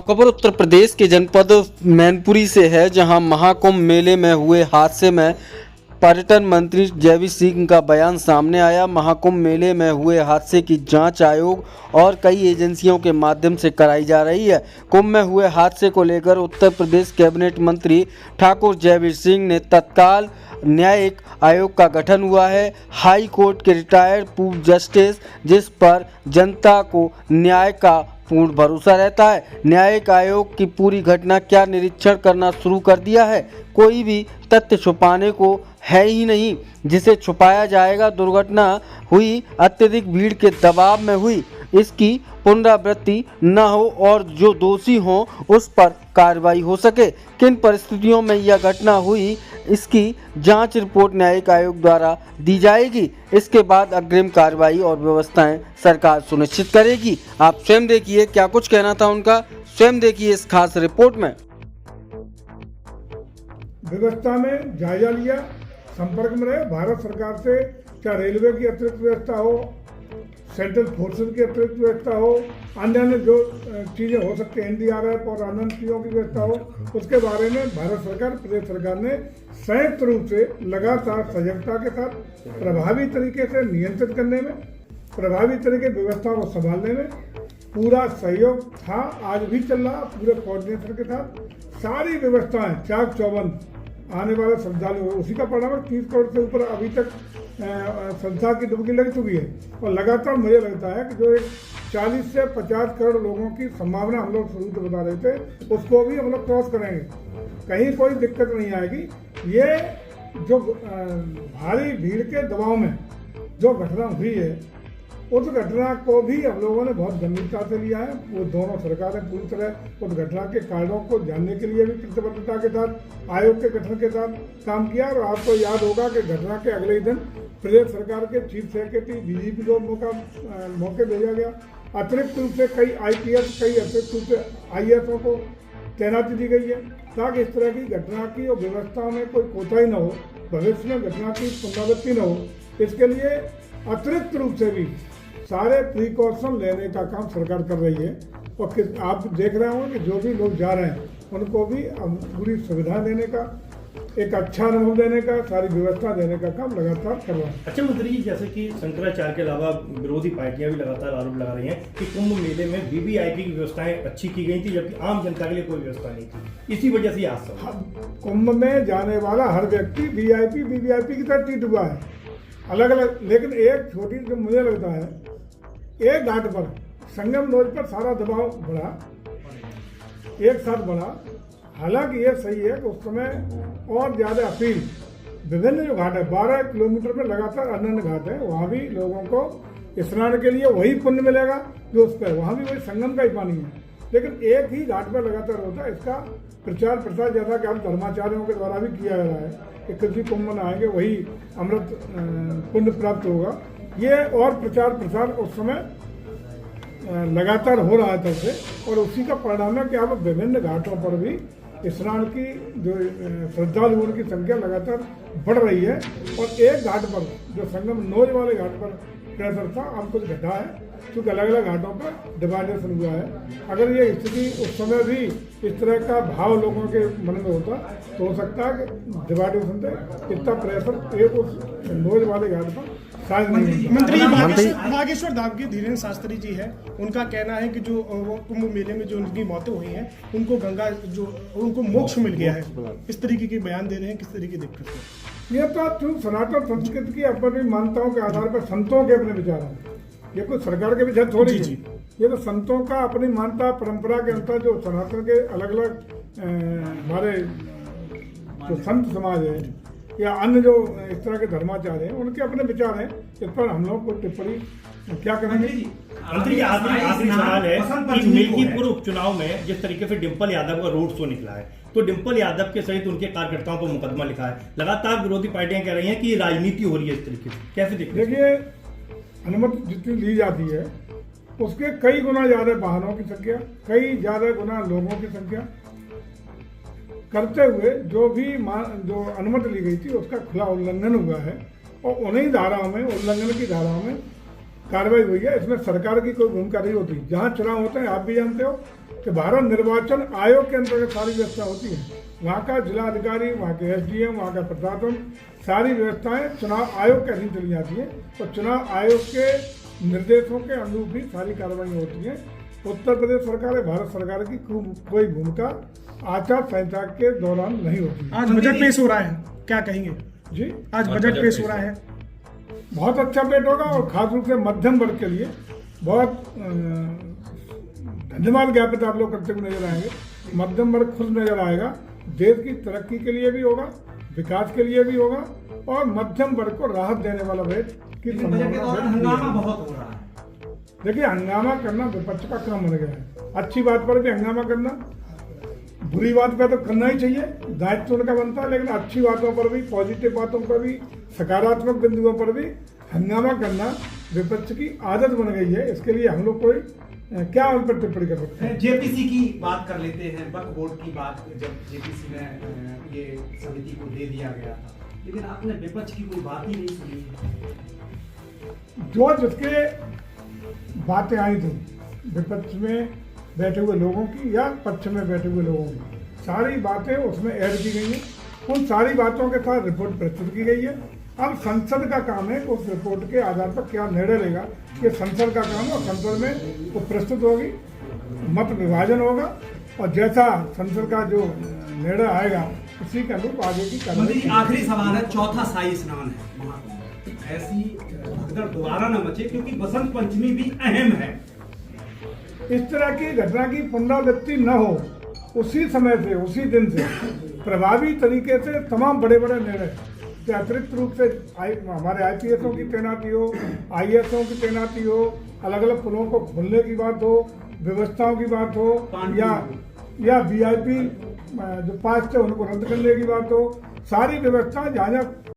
खबर उत्तर प्रदेश के जनपद मैनपुरी से है, जहां महाकुंभ मेले में हुए हादसे में पर्यटन मंत्री जयवीर सिंह का बयान सामने आया। महाकुंभ मेले में हुए हादसे की जांच आयोग और कई एजेंसियों के माध्यम से कराई जा रही है। कुंभ में हुए हादसे को लेकर उत्तर प्रदेश कैबिनेट मंत्री ठाकुर जयवीर सिंह ने तत्काल न्यायिक आयोग का गठन हुआ है। हाई कोर्ट के रिटायर्ड पूर्व जस्टिस, जिस पर जनता को न्याय का पूर्ण भरोसा रहता है। न्यायिक आयोग की पूरी घटना क्या निरीक्षण करना शुरू कर दिया है। कोई भी तथ्य छुपाने को है ही नहीं, जिसे छुपाया जाएगा। दुर्घटना हुई अत्यधिक भीड़ के दबाव में हुई, इसकी पुनरावृत्ति न हो और जो दोषी हों उस पर कार्रवाई हो सके। किन परिस्थितियों में यह घटना हुई, इसकी जांच रिपोर्ट न्यायिक आयोग द्वारा दी जाएगी। इसके बाद अग्रिम कार्रवाई और व्यवस्थाएं सरकार सुनिश्चित करेगी। आप स्वयं देखिए क्या कुछ कहना था उनका, स्वयं देखिए इस खास रिपोर्ट में। व्यवस्था में जायजा लिया, संपर्क में रहे भारत सरकार से, क्या रेलवे की अतिरिक्त व्यवस्था हो, सेंट्रल फोर्सेज की अतिरिक्त व्यवस्था हो, अन्य जो चीज़ें हो सकती हैं, NDRF और अन्य चीज़ों की व्यवस्था हो, उसके बारे में भारत सरकार, प्रदेश सरकार ने संयुक्त रूप से लगातार सजगता के साथ प्रभावी तरीके से नियंत्रित करने में, प्रभावी तरीके व्यवस्था को संभालने में पूरा सहयोग था। आज भी चल रहा पूरे कोऑर्डिनेशन के साथ। सारी व्यवस्थाएं चाक चौबंद, आने वाले श्रद्धालु, उसी का परिणाम 30 करोड़ से ऊपर अभी तक संस्था की डुबकी लग चुकी है। और लगातार मुझे लगता है कि जो एक 40 से 50 करोड़ लोगों की संभावना हम लोग शुरू से बता रहे थे, उसको भी हम लोग क्रॉस करेंगे। कहीं कोई दिक्कत नहीं आएगी। ये जो भारी भीड़ के दबाव में जो घटना हुई है, उस घटना को भी हम लोगों ने बहुत गंभीरता से लिया है। वो दोनों सरकारें पूरी तरह उस घटना के कारणों को जानने के लिए भी प्रतिबद्धता के साथ आयोग के गठन के साथ काम किया। और आपको याद होगा कि घटना के अगले ही दिन प्रदेश सरकार के चीफ सेक्रेटरी DGP को मौके भेजा गया। अतिरिक्त रूप से कई IPS, कई अतिरिक्त रूप से IAS को तैनाती दी गई है, ताकि इस तरह की घटना की और व्यवस्था में कोई कोताही न हो, भविष्य में घटना की पुनरावृत्ति न हो। इसके लिए अतिरिक्त रूप से भी सारे प्रिकॉशन लेने का काम सरकार कर रही है। और आप देख रहे हो कि जो भी लोग जा रहे हैं उनको भी पूरी सुविधा देने का, एक अच्छा अनुभव देने का, सारी व्यवस्था देने का काम लगातार कर रहा है। अच्छा मंत्री जी, जैसे कि शंकराचार्य के अलावा विरोधी पार्टियां भी लगातार आरोप लगा रही हैं कि कुंभ मेले में VVIP की व्यवस्थाएं अच्छी की गई थी, जबकि आम जनता के लिए कोई व्यवस्था नहीं थी। इसी वजह से आज कुंभ में जाने वाला हर व्यक्ति VIP VVIP की तरह ट्रीट हुआ है, अलग अलग। लेकिन एक छोटी जो मुझे लगता है, एक घाट पर संगम नोज पर सारा दबाव बढ़ा, एक साथ बढ़ा। हालांकि ये सही है कि उस समय और ज़्यादा अपील, विभिन्न जो घाट है 12 किलोमीटर में लगातार अन्य घाट है, वहाँ भी लोगों को स्नान के लिए वही पुण्य मिलेगा जो उस पर, वहाँ भी वही संगम का ही पानी है। लेकिन एक ही घाट पर लगातार होता है। इसका प्रचार प्रसार जैसा कि हम धर्माचार्यों के द्वारा भी किया जा रहा है कि किसी कुंभ में आएंगे वही अमृत पुण्य प्राप्त होगा। ये और प्रचार प्रसार उस समय लगातार हो रहा है तब से, और उसी का परिणाम है कि अब विभिन्न घाटों पर भी स्नान की जो श्रद्धालुओं की संख्या लगातार बढ़ रही है। और एक घाट पर जो संगम नोज वाले घाट पर प्रेशर था, अब कुछ घटा है, क्योंकि अलग अलग घाटों पर डिवाइडेशन हुआ है। अगर ये स्थिति उस समय भी इस तरह का भाव लोगों के मन में होता तो हो सकता है कि डिवाइडेशन से इतना प्रेशर एक उस नोज वाले घाट पर शायद नहीं। मंत्री बागेश्वर धाम के धीरेन्द्र शास्त्री जी है, उनका कहना है कि जो कुंभ मेले में जो उनकी मौतें हुई हैं, उनको गंगा जो उनको मोक्ष मिल गया है। इस तरीके के बयान दे रहे हैं, किस तरीके की दिक्कत है? ये तो सनातन संस्कृति की अपनी मान्यताओं के आधार पर संतों के अपने विचार हैं। ये कोई सरकार के विचार थोड़ी है। ये तो संतों का अपनी मान्यता परंपरा के अनुसार जो सनातन के अलग अलग हमारे जो संत समाज है या अन्य जो इस तरह के धर्माचार्य हैं, उनके अपने विचार हैं। इस पर हम लोग को टिप्पणी क्या करेंगे। मंत्री जी, आखिरी सवाल है कि मिल्कीपुर उपचुनाव में जिस तरीके से डिम्पल यादव का रोड शो निकला है, तो डिम्पल यादव के सहित उनके कार्यकर्ताओं पर मुकदमा लिखा है। लगातार विरोधी पार्टियां कह रही हैं कि राजनीति हो रही है इस तरीके से, कैसे देखिए, अनुमति जितनी ली जाती है उसके कई गुना ज्यादा वाहनों की संख्या, कई ज्यादा गुना लोगों की संख्या करते हुए जो अनुमति ली गई थी उसका खुला उल्लंघन हुआ है। और उन्हीं धाराओं में, उल्लंघन की धाराओं में कार्रवाई हुई है, इसमें सरकार की कोई भूमिका नहीं होती। जहाँ चुनाव होते हैं, आप भी जानते हो कि भारत निर्वाचन आयोग के अंतर्गत सारी व्यवस्था होती है। वहाँ का जिला अधिकारी, वहाँ के SDM, वहाँ का प्रशासन, सारी व्यवस्थाएं चुनाव आयोग के अधीन चली जाती है और चुनाव आयोग के निर्देशों के अनुरूप भी सारी कार्रवाई होती है। उत्तर प्रदेश सरकार है, भारत सरकार की कोई भूमिका आचार संहिता के दौरान नहीं होती। आज बजट पेश हो रहा है, क्या कहेंगे जी? आज बजट पेश हो रहा है, बहुत अच्छा पेट होगा और खास रूप से मध्यम वर्ग के लिए बहुत धन्यवाद ज्ञापित आप लोग करते हुए नजर आएंगे। मध्यम वर्ग खुश नजर आएगा, देश की तरक्की के लिए भी होगा, विकास के लिए भी होगा और मध्यम वर्ग को राहत देने वाला बजट की हंगामा बहुत हो रहा है। देखिए, हंगामा करना विपक्ष का काम बन गया है। अच्छी बात पर भी हंगामा करना, बुरी बात पर तो करना ही चाहिए, दायित्व उनका बनता है, लेकिन अच्छी बातों पर भी, पॉजिटिव बातों पर भी, सकारात्मक बिंदुओं पर भी हंगामा करना विपक्ष की आदत बन गई है। इसके लिए हम लोग कोई क्या उन पर टिप्पणी कर सकते हैं? जेपीसी की बात कर लेते हैं। वक्फ बोर्ड की बात जब जेपीसी में ये समिति को दे दिया गया था, लेकिन आपने विपक्ष की कोई बात ही नहीं सुनी। जो जिसके बातें आई थी विपक्ष में बैठे हुए लोगों की या पक्ष में बैठे हुए लोगों की, सारी बातें उसमें ऐड की गई हैं। उन सारी बातों के साथ रिपोर्ट प्रस्तुत की गई है। अब संसद का काम है उस रिपोर्ट के आधार पर क्या निर्णय लेगा, ये संसद का काम है और संसद में वो प्रस्तुत होगी, मत विभाजन होगा और जैसा संसद का जो निर्णय आएगा उसी के अनुरूप आगे की कार्रवाई। आखिरी सवाल है, चौथा शाही स्नान है महाकुंभ, ऐसी भगदड़ दोबारा न मचे क्योंकि बसंत पंचमी भी अहम है। इस तरह की घटना की पुनरावृत्ति न हो, उसी समय से, उसी दिन से प्रभावी तरीके से तमाम बड़े बड़े निर्णय, अतिरिक्त रूप से हमारे IPSओं की तैनाती हो, IASओं की तैनाती हो, अलग अलग पुलों को खोलने की बात हो, व्यवस्थाओं की बात हो, या VIP जो पास थे उनको रद्द करने की बात हो, सारी व्यवस्था जहाँ